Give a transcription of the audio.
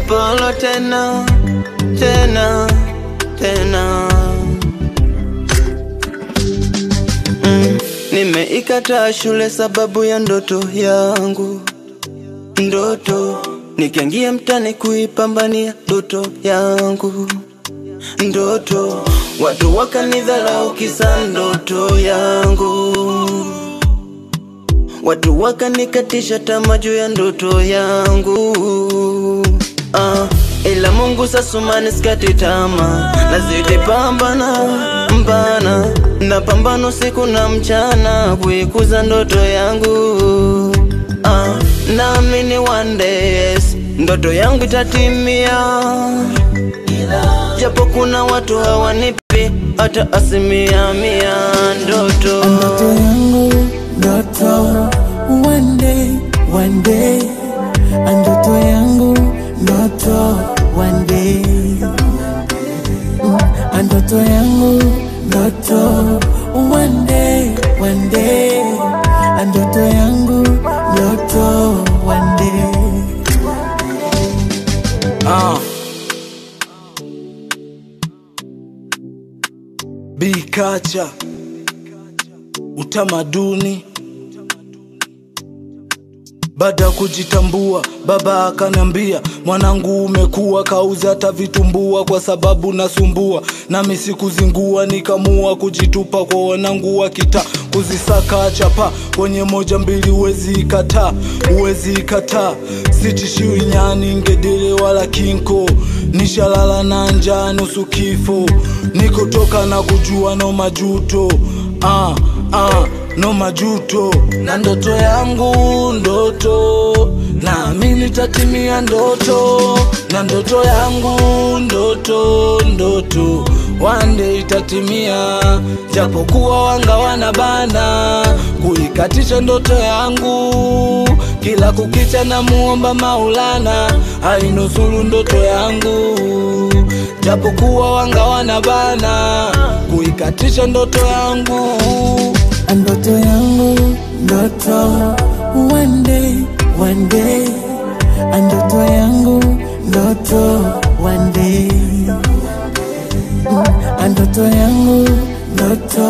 Apollo tena, tena, tena. Nimeikataa shule sababu ya ndoto yangu. Ndoto, nikiingia mtani kuipambania ndoto yangu. Ndoto, watu wakanidharau kisa ndoto yangu. Watu wakanikatisha tamaa juu ya ndoto yangu. Ila Mungu sasumani sikati tamaa. Nazidi pambana, mbana. Na pambano siku na mchana kuikuza ndoto yangu. Naamini one day, yes, ndoto yangu itatimia. Japo kuna watu hawanipi hata 100%. Ndoto yangu, ndoto. One day, one day. Ndoto yangu, ndoto. One day. Ndoto yangu, ndoto. One day, one day. Ndoto yangu, ndoto. One day. Bikacha utamaduni. Baada kujitambua, baba akanambia, mwanangu umekuwa, kauza hata vitumbua kwa sababu nasumbua. Nami sikuzingua, nikamua kujitupa kwa wanangu wa kita, kuzisaka chapa kwenye 1 2 uwezi ikataa, uwezi ikataa. Sitishiwi nyani, ngedere wala kinko, nishalala na njaa nusu kifo. Nikotoka na kujua no majuto, no majuto. Na ndoto yangu, ndoto, naamini tatimia ndoto. Na ndoto yangu, ndoto, ndoto, one day itatimia. Japokuwa wanga wanabana kuikatisha ndoto yangu. Kila kukicha na muomba Maulana ainusuru ndoto yangu. Japokuwa wanga wanabana kuikatisha ndoto yangu. Ndoto yangu, ndoto. One day, one day. Ndoto yangu, ndoto. One day. Ndoto yangu, ndoto.